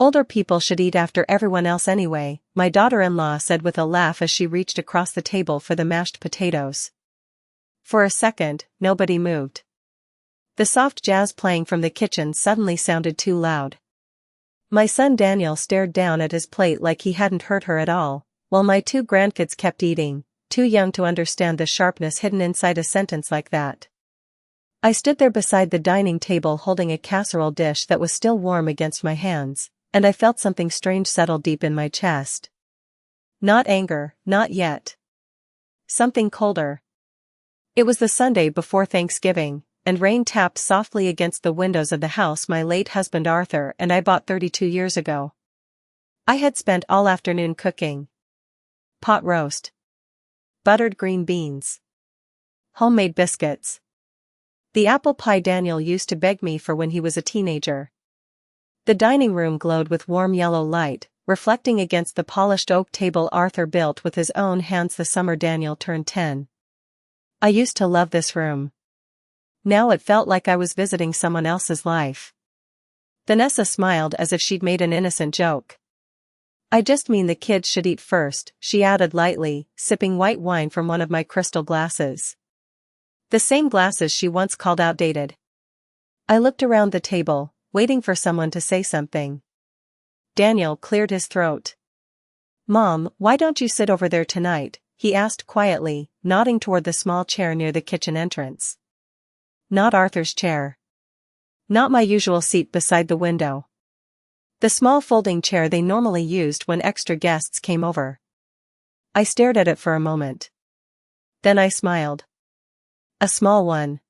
Older people should eat after everyone else anyway, my daughter-in-law said with a laugh as she reached across the table for the mashed potatoes. For a second, nobody moved. The soft jazz playing from the kitchen suddenly sounded too loud. My son Daniel stared down at his plate like he hadn't heard her at all, while my two grandkids kept eating, too young to understand the sharpness hidden inside a sentence like that. I stood there beside the dining table holding a casserole dish that was still warm against my hands, and I felt something strange settle deep in my chest. Not anger, not yet. Something colder. It was the Sunday before Thanksgiving, and rain tapped softly against the windows of the house my late husband Arthur and I bought 32 years ago. I had spent all afternoon cooking. Pot roast. Buttered green beans. Homemade biscuits. The apple pie Daniel used to beg me for when he was a teenager. The dining room glowed with warm yellow light, reflecting against the polished oak table Arthur built with his own hands the summer Daniel turned 10. I used to love this room. Now it felt like I was visiting someone else's life. Vanessa smiled as if she'd made an innocent joke. I just mean the kids should eat first, she added lightly, sipping white wine from one of my crystal glasses. The same glasses she once called outdated. I looked around the table, waiting for someone to say something. Daniel cleared his throat. "Mom, why don't you sit over there tonight?" he asked quietly, nodding toward the small chair near the kitchen entrance. Not Arthur's chair. Not my usual seat beside the window. The small folding chair they normally used when extra guests came over. I stared at it for a moment. Then I smiled. A small one.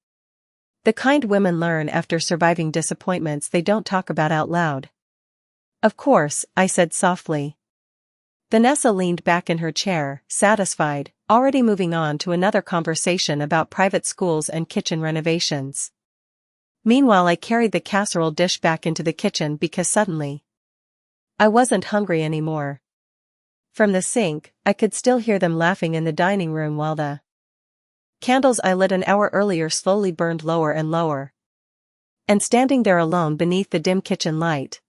The kind women learn after surviving disappointments they don't talk about out loud. "Of course," I said softly. Vanessa leaned back in her chair, satisfied, already moving on to another conversation about private schools and kitchen renovations. Meanwhile I carried the casserole dish back into the kitchen because suddenly I wasn't hungry anymore. From the sink, I could still hear them laughing in the dining room while the candles I lit an hour earlier slowly burned lower and lower. And standing there alone beneath the dim kitchen light,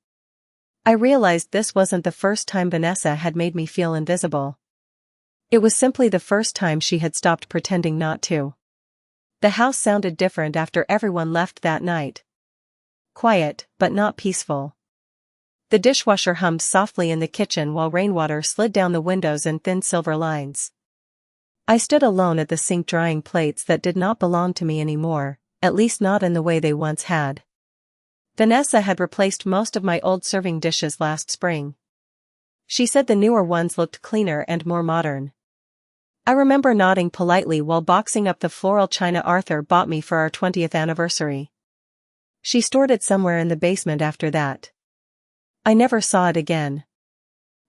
I realized this wasn't the first time Vanessa had made me feel invisible. It was simply the first time she had stopped pretending not to. The house sounded different after everyone left that night. Quiet, but not peaceful. The dishwasher hummed softly in the kitchen while rainwater slid down the windows in thin silver lines. I stood alone at the sink drying plates that did not belong to me anymore, at least not in the way they once had. Vanessa had replaced most of my old serving dishes last spring. She said the newer ones looked cleaner and more modern. I remember nodding politely while boxing up the floral china Arthur bought me for our 20th anniversary. She stored it somewhere in the basement after that. I never saw it again.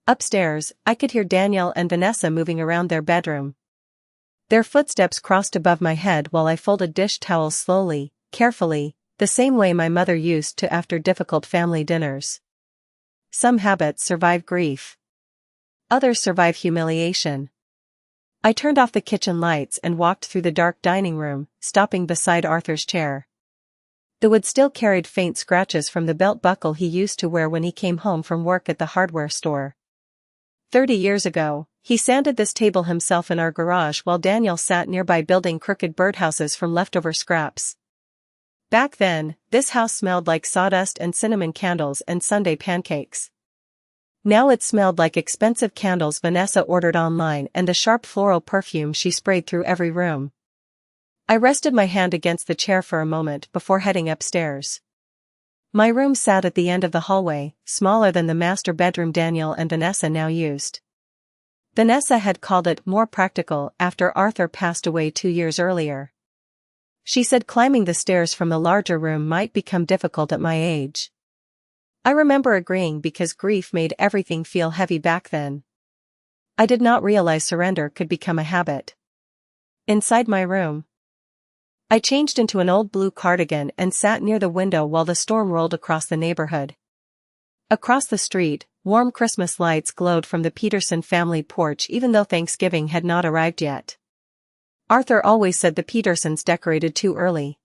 Upstairs, I could hear Daniel and Vanessa moving around their bedroom. Their footsteps crossed above my head while I folded dish towels slowly, carefully, the same way my mother used to after difficult family dinners. Some habits survive grief. Others survive humiliation. I turned off the kitchen lights and walked through the dark dining room, stopping beside Arthur's chair. The wood still carried faint scratches from the belt buckle he used to wear when he came home from work at the hardware store. 30 years ago, he sanded this table himself in our garage while Daniel sat nearby building crooked birdhouses from leftover scraps. Back then, this house smelled like sawdust and cinnamon candles and Sunday pancakes. Now it smelled like expensive candles Vanessa ordered online and the sharp floral perfume she sprayed through every room. I rested my hand against the chair for a moment before heading upstairs. My room sat at the end of the hallway, smaller than the master bedroom Daniel and Vanessa now used. Vanessa had called it more practical after Arthur passed away 2 years earlier. She said climbing the stairs from the larger room might become difficult at my age. I remember agreeing because grief made everything feel heavy back then. I did not realize surrender could become a habit. Inside my room, I changed into an old blue cardigan and sat near the window while the storm rolled across the neighborhood. Across the street, warm Christmas lights glowed from the Peterson family porch even though Thanksgiving had not arrived yet. Arthur always said the Petersons decorated too early.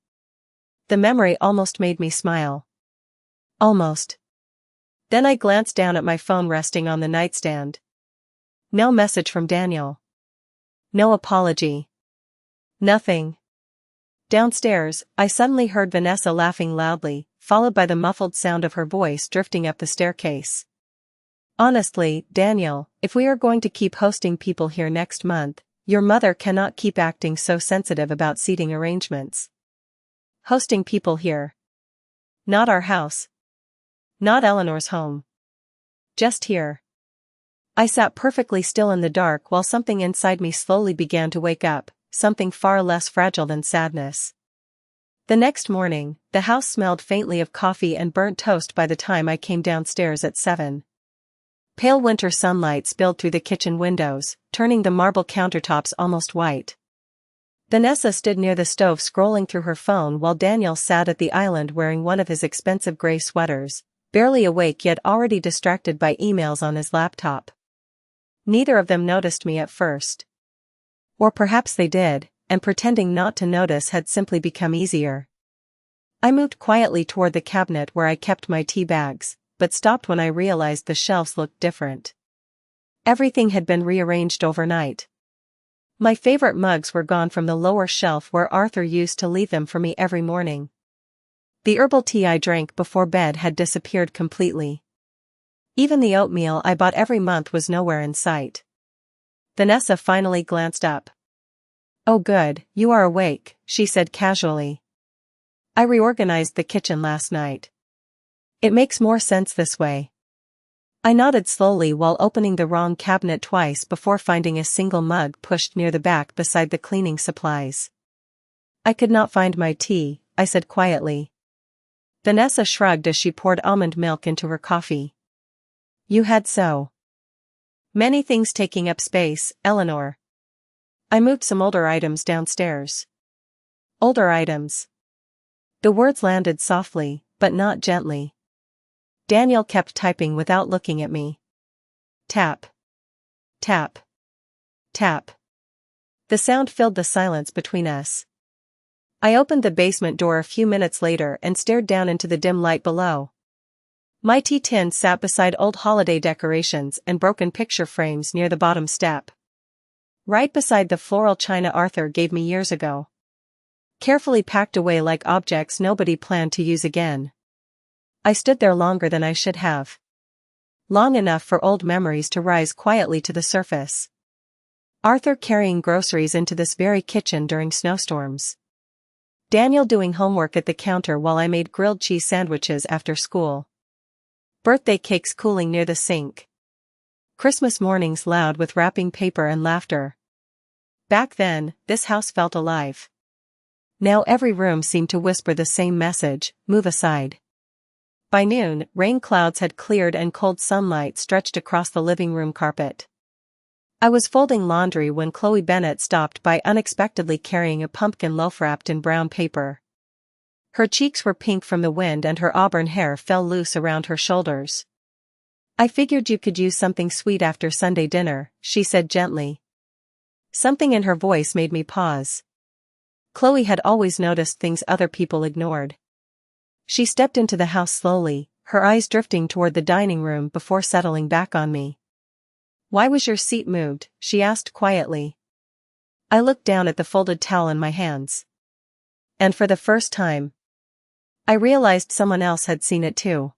The memory almost made me smile. Almost. Then I glanced down at my phone resting on the nightstand. No message from Daniel. No apology. Nothing. Downstairs, I suddenly heard Vanessa laughing loudly, followed by the muffled sound of her voice drifting up the staircase. Honestly, Daniel, if we are going to keep hosting people here next month, your mother cannot keep acting so sensitive about seating arrangements. Hosting people here. Not our house. Not Eleanor's home. Just here. I sat perfectly still in the dark while something inside me slowly began to wake up, something far less fragile than sadness. The next morning, the house smelled faintly of coffee and burnt toast by the time I came downstairs at 7. Pale winter sunlight spilled through the kitchen windows, turning the marble countertops almost white. Vanessa stood near the stove scrolling through her phone while Daniel sat at the island wearing one of his expensive gray sweaters, barely awake yet already distracted by emails on his laptop. Neither of them noticed me at first. Or perhaps they did, and pretending not to notice had simply become easier. I moved quietly toward the cabinet where I kept my tea bags, but stopped when I realized the shelves looked different. Everything had been rearranged overnight. My favorite mugs were gone from the lower shelf where Arthur used to leave them for me every morning. The herbal tea I drank before bed had disappeared completely. Even the oatmeal I bought every month was nowhere in sight. Vanessa finally glanced up. "Oh good, you are awake," she said casually. "I reorganized the kitchen last night. It makes more sense this way." I nodded slowly while opening the wrong cabinet twice before finding a single mug pushed near the back beside the cleaning supplies. "I could not find my tea," I said quietly. Vanessa shrugged as she poured almond milk into her coffee. "You had so many things taking up space, Eleanor." I moved some older items downstairs. Older items. The words landed softly, but not gently. Daniel kept typing without looking at me. Tap. Tap. Tap. The sound filled the silence between us. I opened the basement door a few minutes later and stared down into the dim light below. My tea tin sat beside old holiday decorations and broken picture frames near the bottom step. Right beside the floral china Arthur gave me years ago. Carefully packed away like objects nobody planned to use again. I stood there longer than I should have. Long enough for old memories to rise quietly to the surface. Arthur carrying groceries into this very kitchen during snowstorms. Daniel doing homework at the counter while I made grilled cheese sandwiches after school. Birthday cakes cooling near the sink. Christmas mornings loud with wrapping paper and laughter. Back then, this house felt alive. Now every room seemed to whisper the same message: move aside. By noon, rain clouds had cleared and cold sunlight stretched across the living room carpet. I was folding laundry when Chloe Bennett stopped by unexpectedly carrying a pumpkin loaf wrapped in brown paper. Her cheeks were pink from the wind and her auburn hair fell loose around her shoulders. "I figured you could use something sweet after Sunday dinner," she said gently. Something in her voice made me pause. Chloe had always noticed things other people ignored. She stepped into the house slowly, her eyes drifting toward the dining room before settling back on me. "Why was your seat moved?" she asked quietly. I looked down at the folded towel in my hands. And for the first time, I realized someone else had seen it too.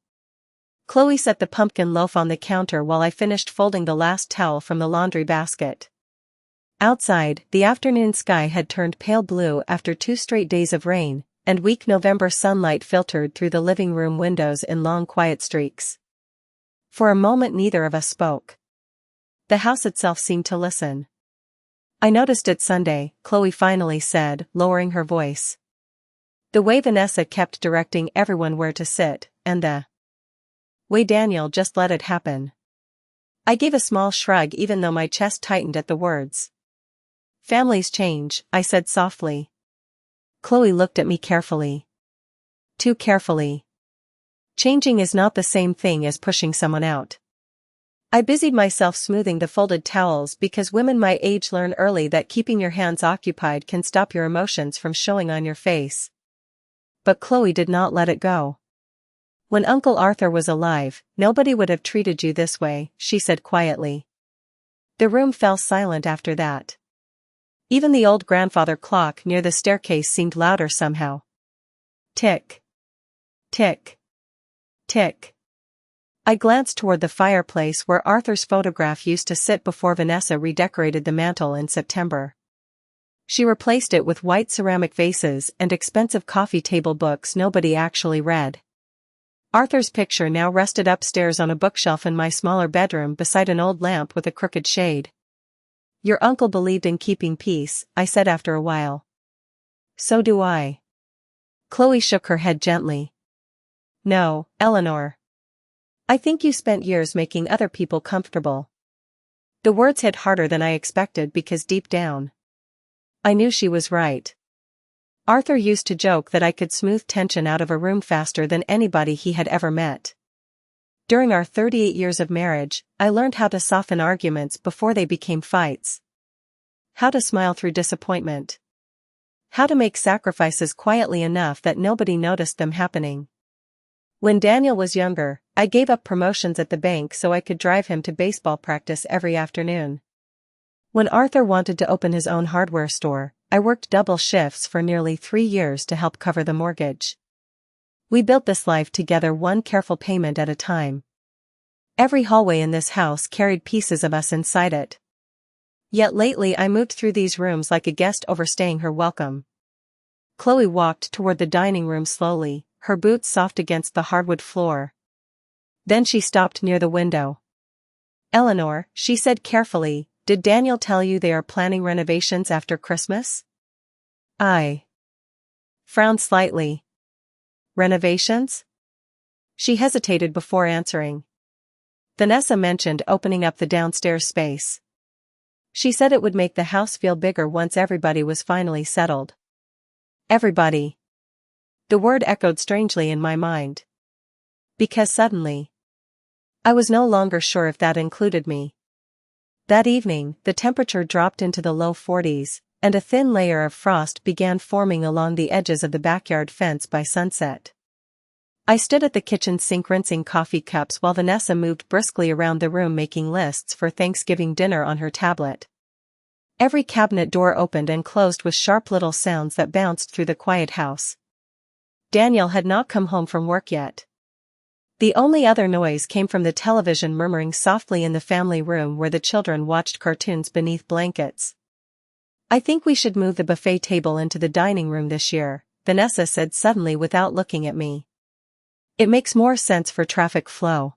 Chloe set the pumpkin loaf on the counter while I finished folding the last towel from the laundry basket. Outside, the afternoon sky had turned pale blue after 2 straight days of rain, and weak November sunlight filtered through the living room windows in long quiet streaks. For a moment neither of us spoke. The house itself seemed to listen. "I noticed it Sunday," Chloe finally said, lowering her voice. The way Vanessa kept directing everyone where to sit, and the way Daniel just let it happen. I gave a small shrug even though my chest tightened at the words. "Families change," I said softly. Chloe looked at me carefully. Too carefully. Changing is not the same thing as pushing someone out. I busied myself smoothing the folded towels because women my age learn early that keeping your hands occupied can stop your emotions from showing on your face. But Chloe did not let it go. When Uncle Arthur was alive, nobody would have treated you this way, she said quietly. The room fell silent after that. Even the old grandfather clock near the staircase seemed louder somehow. Tick. Tick. Tick. I glanced toward the fireplace where Arthur's photograph used to sit before Vanessa redecorated the mantel in September. She replaced it with white ceramic vases and expensive coffee table books nobody actually read. Arthur's picture now rested upstairs on a bookshelf in my smaller bedroom beside an old lamp with a crooked shade. Your uncle believed in keeping peace, I said after a while. So do I. Chloe shook her head gently. No, Eleanor. I think you spent years making other people comfortable. The words hit harder than I expected because deep down, I knew she was right. Arthur used to joke that I could smooth tension out of a room faster than anybody he had ever met. During our 38 years of marriage, I learned how to soften arguments before they became fights. How to smile through disappointment. How to make sacrifices quietly enough that nobody noticed them happening. When Daniel was younger, I gave up promotions at the bank so I could drive him to baseball practice every afternoon. When Arthur wanted to open his own hardware store, I worked double shifts for nearly 3 years to help cover the mortgage. We built this life together, one careful payment at a time. Every hallway in this house carried pieces of us inside it. Yet lately I moved through these rooms like a guest overstaying her welcome. Chloe walked toward the dining room slowly, her boots soft against the hardwood floor. Then she stopped near the window. Eleanor, she said carefully, did Daniel tell you they are planning renovations after Christmas? I frowned slightly. Renovations? She hesitated before answering. Vanessa mentioned opening up the downstairs space. She said it would make the house feel bigger once everybody was finally settled. Everybody. The word echoed strangely in my mind. Because suddenly, I was no longer sure if that included me. That evening, the temperature dropped into the low 40s, and a thin layer of frost began forming along the edges of the backyard fence by sunset. I stood at the kitchen sink rinsing coffee cups while Vanessa moved briskly around the room making lists for Thanksgiving dinner on her tablet. Every cabinet door opened and closed with sharp little sounds that bounced through the quiet house. Daniel had not come home from work yet. The only other noise came from the television murmuring softly in the family room where the children watched cartoons beneath blankets. I think we should move the buffet table into the dining room this year, Vanessa said suddenly without looking at me. It makes more sense for traffic flow.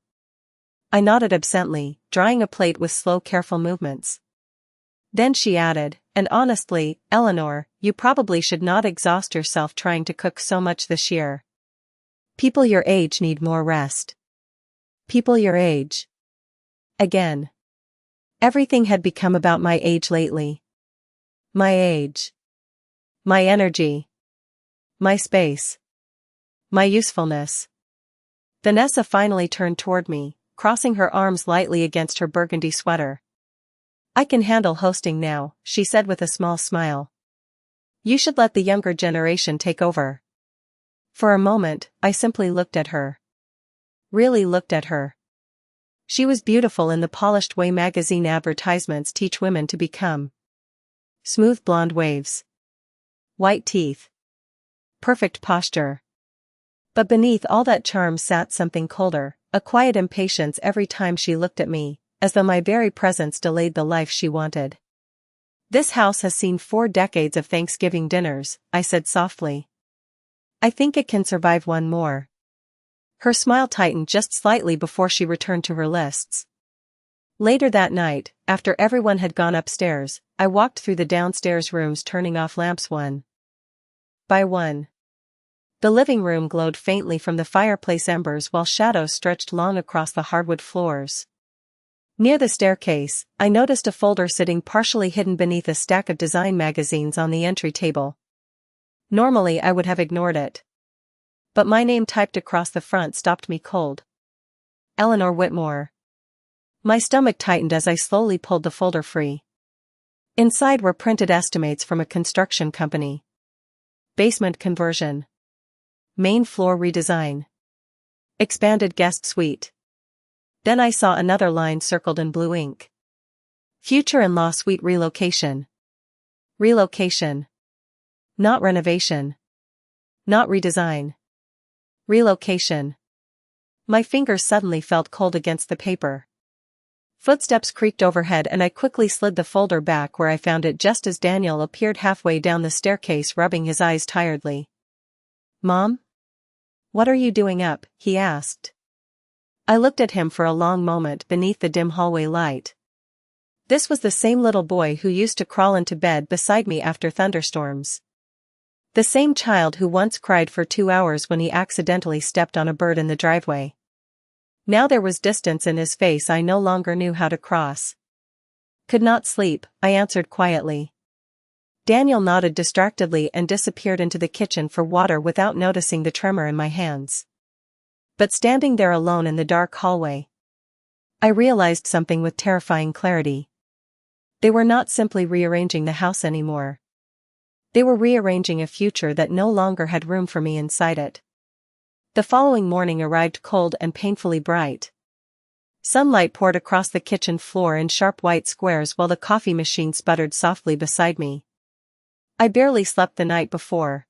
I nodded absently, drying a plate with slow, careful movements. Then she added, and honestly, Eleanor, you probably should not exhaust yourself trying to cook so much this year. People your age need more rest. People your age. Again. Everything had become about my age lately. My age. My energy. My space. My usefulness. Vanessa finally turned toward me, crossing her arms lightly against her burgundy sweater. I can handle hosting now, she said with a small smile. You should let the younger generation take over. For a moment, I simply looked at her. Really looked at her. She was beautiful in the polished way magazine advertisements teach women to become. Smooth blonde waves. White teeth. Perfect posture. But beneath all that charm sat something colder, a quiet impatience every time she looked at me, as though my very presence delayed the life she wanted. This house has seen 4 decades of Thanksgiving dinners, I said softly. I think it can survive one more. Her smile tightened just slightly before she returned to her lists. Later that night, after everyone had gone upstairs, I walked through the downstairs rooms turning off lamps one by one. The living room glowed faintly from the fireplace embers while shadows stretched long across the hardwood floors. Near the staircase, I noticed a folder sitting partially hidden beneath a stack of design magazines on the entry table. Normally I would have ignored it. But my name typed across the front stopped me cold. Eleanor Whitmore. My stomach tightened as I slowly pulled the folder free. Inside were printed estimates from a construction company. Basement conversion. Main floor redesign. Expanded guest suite. Then I saw another line circled in blue ink. Future in-law suite relocation. Relocation. Not renovation. Not redesign. Relocation. My fingers suddenly felt cold against the paper. Footsteps creaked overhead and I quickly slid the folder back where I found it just as Daniel appeared halfway down the staircase rubbing his eyes tiredly. "Mom? What are you doing up?" he asked. I looked at him for a long moment beneath the dim hallway light. This was the same little boy who used to crawl into bed beside me after thunderstorms. The same child who once cried for 2 hours when he accidentally stepped on a bird in the driveway. Now there was distance in his face I no longer knew how to cross. "Could not sleep," I answered quietly. Daniel nodded distractedly and disappeared into the kitchen for water without noticing the tremor in my hands. But standing there alone in the dark hallway, I realized something with terrifying clarity. They were not simply rearranging the house anymore. They were rearranging a future that no longer had room for me inside it. The following morning arrived cold and painfully bright. Sunlight poured across the kitchen floor in sharp white squares while the coffee machine sputtered softly beside me. I barely slept the night before.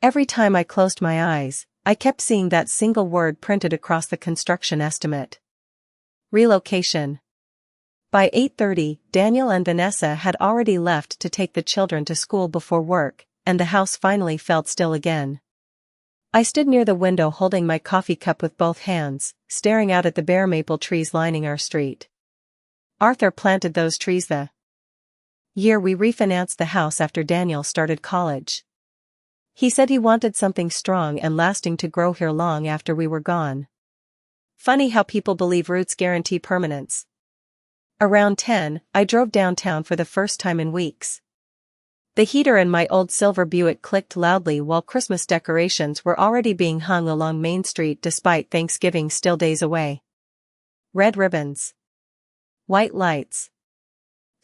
Every time I closed my eyes, I kept seeing that single word printed across the construction estimate. Relocation. By 8:30, Daniel and Vanessa had already left to take the children to school before work, and the house finally felt still again. I stood near the window holding my coffee cup with both hands, staring out at the bare maple trees lining our street. Arthur planted those trees the year we refinanced the house after Daniel started college. He said he wanted something strong and lasting to grow here long after we were gone. Funny how people believe roots guarantee permanence. Around 10, I drove downtown for the first time in weeks. The heater in my old silver Buick clicked loudly while Christmas decorations were already being hung along Main Street despite Thanksgiving still days away. Red ribbons. White lights.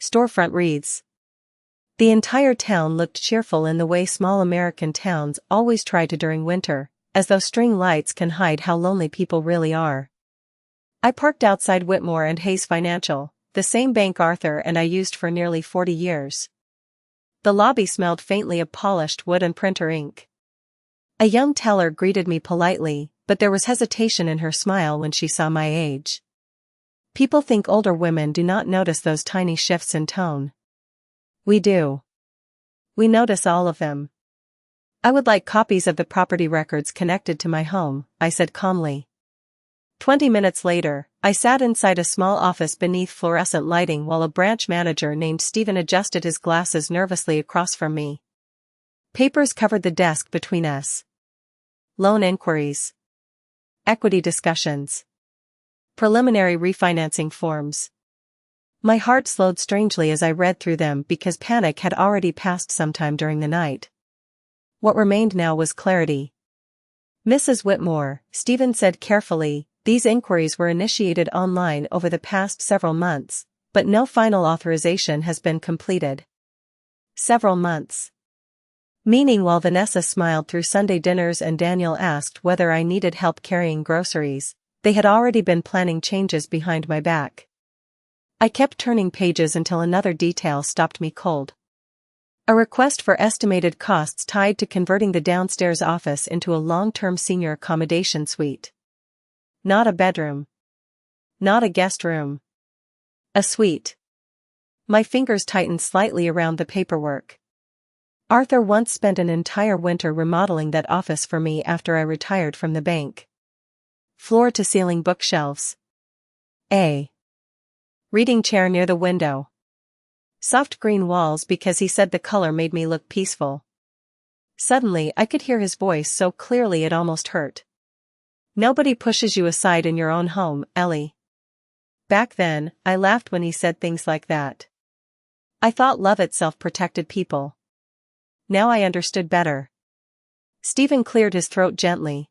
Storefront wreaths. The entire town looked cheerful in the way small American towns always try to during winter, as though string lights can hide how lonely people really are. I parked outside Whitmore and Hayes Financial, the same bank Arthur and I used for nearly 40 years. The lobby smelled faintly of polished wood and printer ink. A young teller greeted me politely, but there was hesitation in her smile when she saw my age. People think older women do not notice those tiny shifts in tone. We do. We notice all of them. "I would like copies of the property records connected to my home," I said calmly. 20 minutes later, I sat inside a small office beneath fluorescent lighting while a branch manager named Stephen adjusted his glasses nervously across from me. Papers covered the desk between us. Loan inquiries. Equity discussions. Preliminary refinancing forms. My heart slowed strangely as I read through them because panic had already passed sometime during the night. What remained now was clarity. "Mrs. Whitmore," Stephen said carefully, "these inquiries were initiated online over the past several months, but no final authorization has been completed." Several months. Meaning while Vanessa smiled through Sunday dinners and Daniel asked whether I needed help carrying groceries, they had already been planning changes behind my back. I kept turning pages until another detail stopped me cold. A request for estimated costs tied to converting the downstairs office into a long-term senior accommodation suite. Not a bedroom. Not a guest room. A suite. My fingers tightened slightly around the paperwork. Arthur once spent an entire winter remodeling that office for me after I retired from the bank. Floor-to-ceiling bookshelves. A reading chair near the window. Soft green walls because he said the color made me look peaceful. Suddenly I could hear his voice so clearly it almost hurt. "Nobody pushes you aside in your own home, Ellie." Back then, I laughed when he said things like that. I thought love itself protected people. Now I understood better. Stephen cleared his throat gently.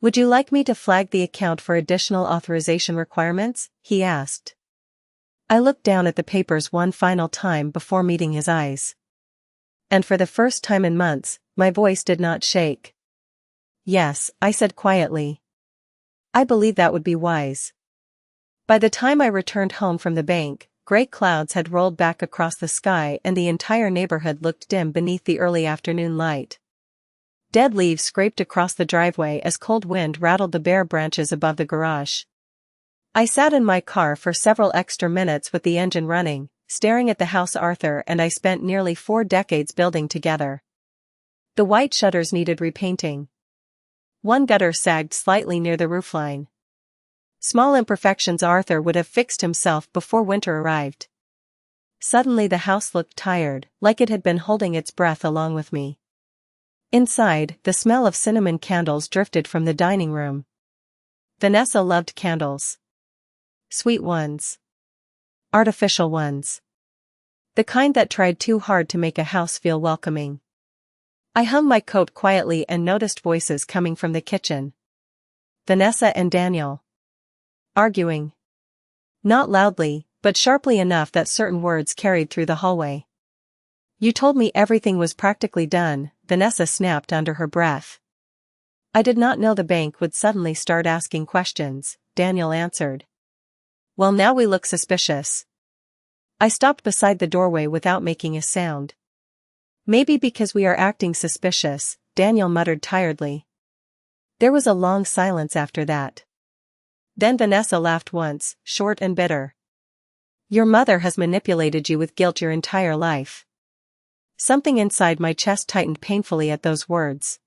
"Would you like me to flag the account for additional authorization requirements?" he asked. I looked down at the papers one final time before meeting his eyes. And for the first time in months, my voice did not shake. "Yes," I said quietly. I believe that would be wise. By the time I returned home from the bank, gray clouds had rolled back across the sky and the entire neighborhood looked dim beneath the early afternoon light. Dead leaves scraped across the driveway as cold wind rattled the bare branches above the garage. I sat in my car for several extra minutes with the engine running, staring at the house Arthur and I spent nearly 4 decades building together. The white shutters needed repainting. One gutter sagged slightly near the roofline. Small imperfections Arthur would have fixed himself before winter arrived. Suddenly the house looked tired, like it had been holding its breath along with me. Inside, the smell of cinnamon candles drifted from the dining room. Vanessa loved candles. Sweet ones. Artificial ones. The kind that tried too hard to make a house feel welcoming. I hung my coat quietly and noticed voices coming from the kitchen. Vanessa and Daniel. Arguing. Not loudly, but sharply enough that certain words carried through the hallway. You told me everything was practically done, Vanessa snapped under her breath. I did not know the bank would suddenly start asking questions, Daniel answered. Well, now we look suspicious. I stopped beside the doorway without making a sound. Maybe because we are acting suspicious, Daniel muttered tiredly. There was a long silence after that. Then Vanessa laughed once, short and bitter. Your mother has manipulated you with guilt your entire life. Something inside my chest tightened painfully at those words.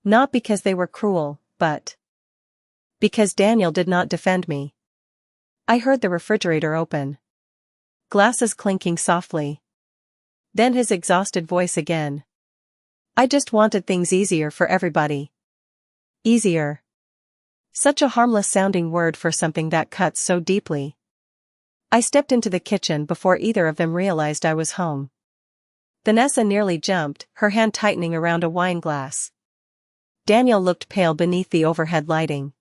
Not because they were cruel, but because Daniel did not defend me. I heard the refrigerator open. Glasses clinking softly. Then his exhausted voice again. I just wanted things easier for everybody. Easier. Such a harmless-sounding word for something that cuts so deeply. I stepped into the kitchen before either of them realized I was home. Vanessa nearly jumped, her hand tightening around a wine glass. Daniel looked pale beneath the overhead lighting.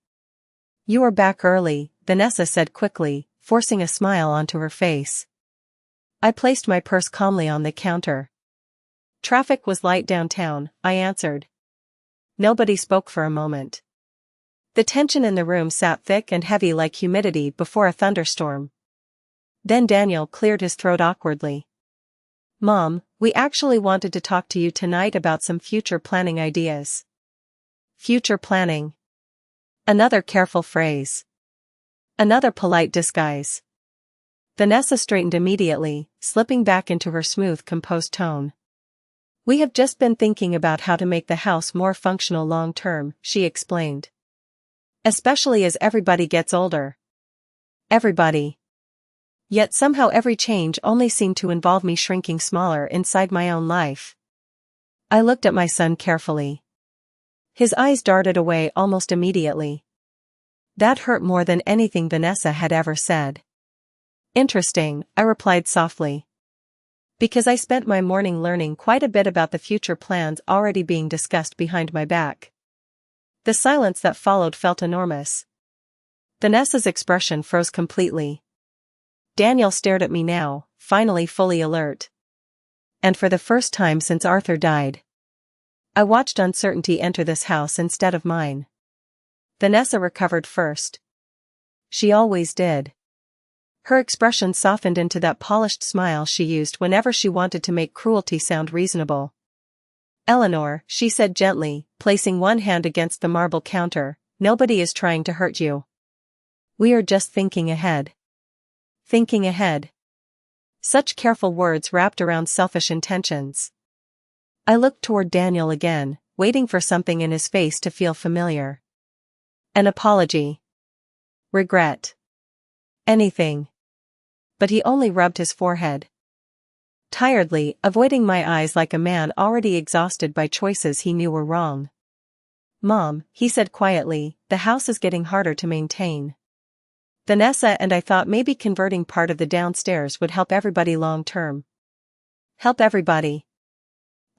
You are back early, Vanessa said quickly, forcing a smile onto her face. I placed my purse calmly on the counter. Traffic was light downtown, I answered. Nobody spoke for a moment. The tension in the room sat thick and heavy like humidity before a thunderstorm. Then Daniel cleared his throat awkwardly. Mom, we actually wanted to talk to you tonight about some future planning ideas. Future planning. Another careful phrase. Another polite disguise. Vanessa straightened immediately, slipping back into her smooth, composed tone. We have just been thinking about how to make the house more functional long-term, she explained. Especially as everybody gets older. Everybody. Yet somehow every change only seemed to involve me shrinking smaller inside my own life. I looked at my son carefully. His eyes darted away almost immediately. That hurt more than anything Vanessa had ever said. Interesting, I replied softly. Because I spent my morning learning quite a bit about the future plans already being discussed behind my back. The silence that followed felt enormous. Vanessa's expression froze completely. Daniel stared at me now, finally fully alert. And for the first time since Arthur died, I watched uncertainty enter this house instead of mine. Vanessa recovered first. She always did. Her expression softened into that polished smile she used whenever she wanted to make cruelty sound reasonable. Eleanor, she said gently, placing one hand against the marble counter, nobody is trying to hurt you. We are just thinking ahead. Thinking ahead. Such careful words wrapped around selfish intentions. I looked toward Daniel again, waiting for something in his face to feel familiar. An apology. Regret. Anything. But he only rubbed his forehead. Tiredly, avoiding my eyes like a man already exhausted by choices he knew were wrong. Mom, he said quietly, the house is getting harder to maintain. Vanessa and I thought maybe converting part of the downstairs would help everybody long term. Help everybody.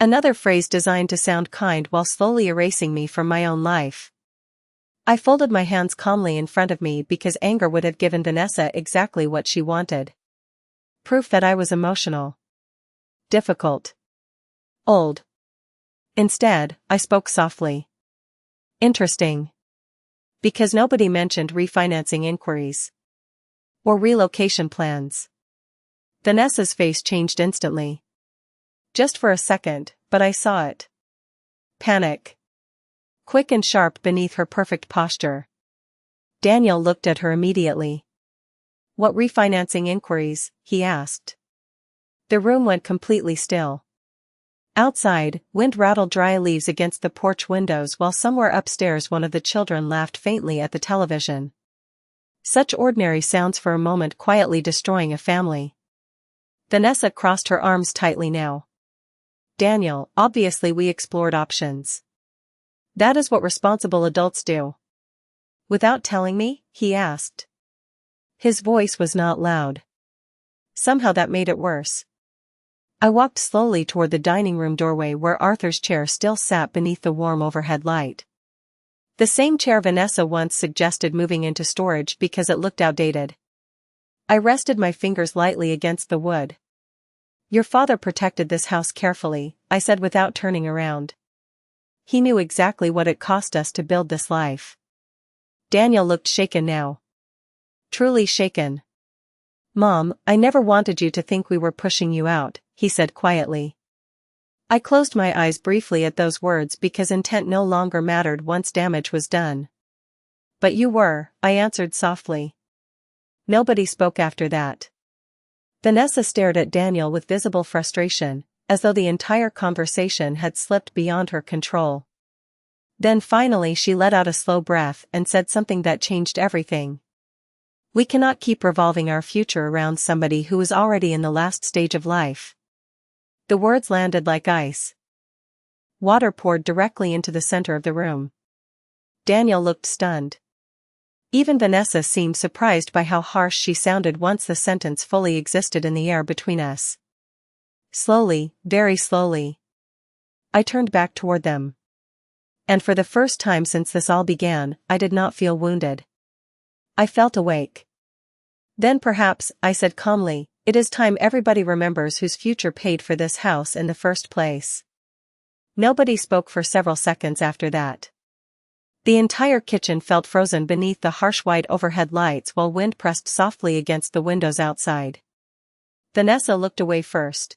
Another phrase designed to sound kind while slowly erasing me from my own life. I folded my hands calmly in front of me because anger would have given Vanessa exactly what she wanted. Proof that I was emotional. Difficult. Old. Instead, I spoke softly. Interesting. Because nobody mentioned refinancing inquiries. Or relocation plans. Vanessa's face changed instantly. Just for a second, but I saw it. Panic. Quick and sharp beneath her perfect posture. Daniel looked at her immediately. What refinancing inquiries? He asked. The room went completely still. Outside, wind rattled dry leaves against the porch windows while somewhere upstairs one of the children laughed faintly at the television. Such ordinary sounds for a moment quietly destroying a family. Vanessa crossed her arms tightly now. Daniel, obviously we explored options. That is what responsible adults do. Without telling me? He asked. His voice was not loud. Somehow that made it worse. I walked slowly toward the dining room doorway where Arthur's chair still sat beneath the warm overhead light. The same chair Vanessa once suggested moving into storage because it looked outdated. I rested my fingers lightly against the wood. Your father protected this house carefully, I said without turning around. He knew exactly what it cost us to build this life. Daniel looked shaken now. Truly shaken. Mom, I never wanted you to think we were pushing you out, he said quietly. I closed my eyes briefly at those words because intent no longer mattered once damage was done. But you were, I answered softly. Nobody spoke after that. Vanessa stared at Daniel with visible frustration, as though the entire conversation had slipped beyond her control. Then finally she let out a slow breath and said something that changed everything. We cannot keep revolving our future around somebody who is already in the last stage of life. The words landed like ice. Water poured directly into the center of the room. Daniel looked stunned. Even Vanessa seemed surprised by how harsh she sounded once the sentence fully existed in the air between us. Slowly, very slowly, I turned back toward them. And for the first time since this all began, I did not feel wounded. I felt awake. Then perhaps, I said calmly, it is time everybody remembers whose future paid for this house in the first place. Nobody spoke for several seconds after that. The entire kitchen felt frozen beneath the harsh white overhead lights while wind pressed softly against the windows outside. Vanessa looked away first.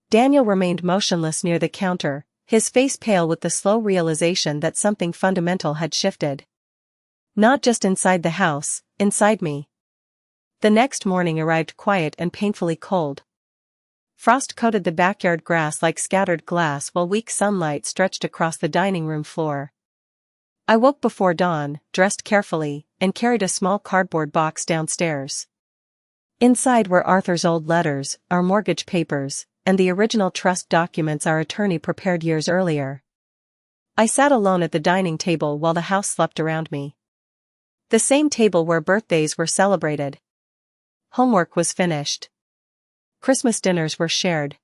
Daniel remained motionless near the counter, his face pale with the slow realization that something fundamental had shifted. Not just inside the house, inside me. The next morning arrived quiet and painfully cold. Frost coated the backyard grass like scattered glass while weak sunlight stretched across the dining room floor. I woke before dawn, dressed carefully, and carried a small cardboard box downstairs. Inside were Arthur's old letters, our mortgage papers, and the original trust documents our attorney prepared years earlier. I sat alone at the dining table while the house slept around me. The same table where birthdays were celebrated. Homework was finished. Christmas dinners were shared.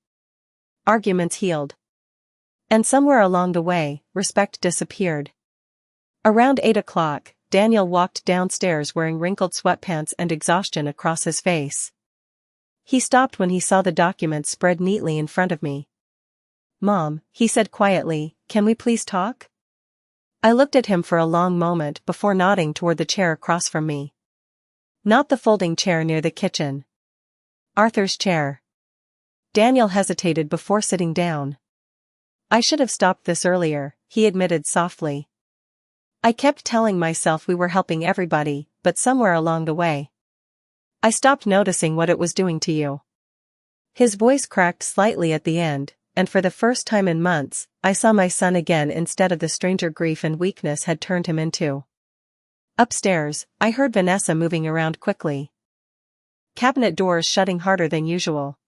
Arguments healed. And somewhere along the way, respect disappeared. Around 8 o'clock, Daniel walked downstairs wearing wrinkled sweatpants and exhaustion across his face. He stopped when he saw the documents spread neatly in front of me. Mom, he said quietly, can we please talk? I looked at him for a long moment before nodding toward the chair across from me. Not the folding chair near the kitchen. Arthur's chair. Daniel hesitated before sitting down. I should have stopped this earlier, he admitted softly. I kept telling myself we were helping everybody, but somewhere along the way, I stopped noticing what it was doing to you. His voice cracked slightly at the end, and for the first time in months, I saw my son again instead of the stranger grief and weakness had turned him into. Upstairs, I heard Vanessa moving around quickly. Cabinet doors shutting harder than usual.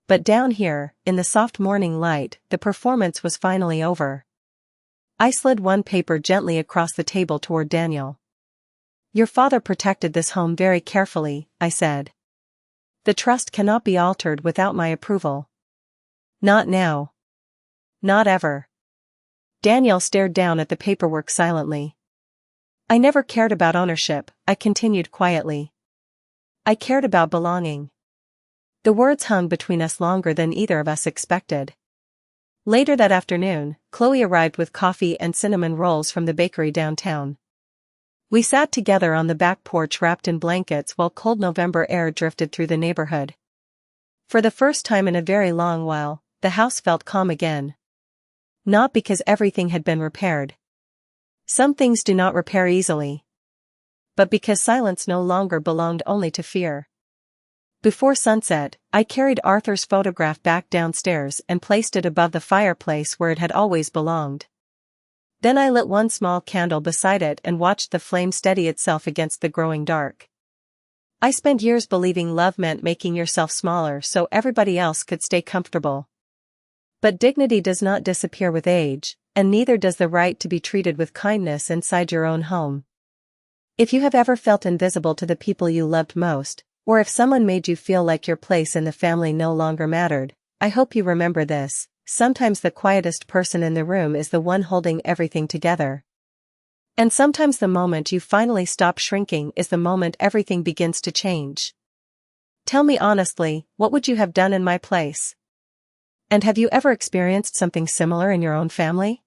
But down here, in the soft morning light, the performance was finally over. I slid one paper gently across the table toward Daniel. Your father protected this home very carefully, I said. The trust cannot be altered without my approval. Not now. Not ever. Daniel stared down at the paperwork silently. I never cared about ownership, I continued quietly. I cared about belonging. The words hung between us longer than either of us expected. Later that afternoon, Chloe arrived with coffee and cinnamon rolls from the bakery downtown. We sat together on the back porch wrapped in blankets while cold November air drifted through the neighborhood. For the first time in a very long while, the house felt calm again. Not because everything had been repaired. Some things do not repair easily. But because silence no longer belonged only to fear. Before sunset, I carried Arthur's photograph back downstairs and placed it above the fireplace where it had always belonged. Then I lit one small candle beside it and watched the flame steady itself against the growing dark. I spent years believing love meant making yourself smaller so everybody else could stay comfortable. But dignity does not disappear with age, and neither does the right to be treated with kindness inside your own home. If you have ever felt invisible to the people you loved most, or if someone made you feel like your place in the family no longer mattered, I hope you remember this: sometimes the quietest person in the room is the one holding everything together. And sometimes the moment you finally stop shrinking is the moment everything begins to change. Tell me honestly, what would you have done in my place? And have you ever experienced something similar in your own family?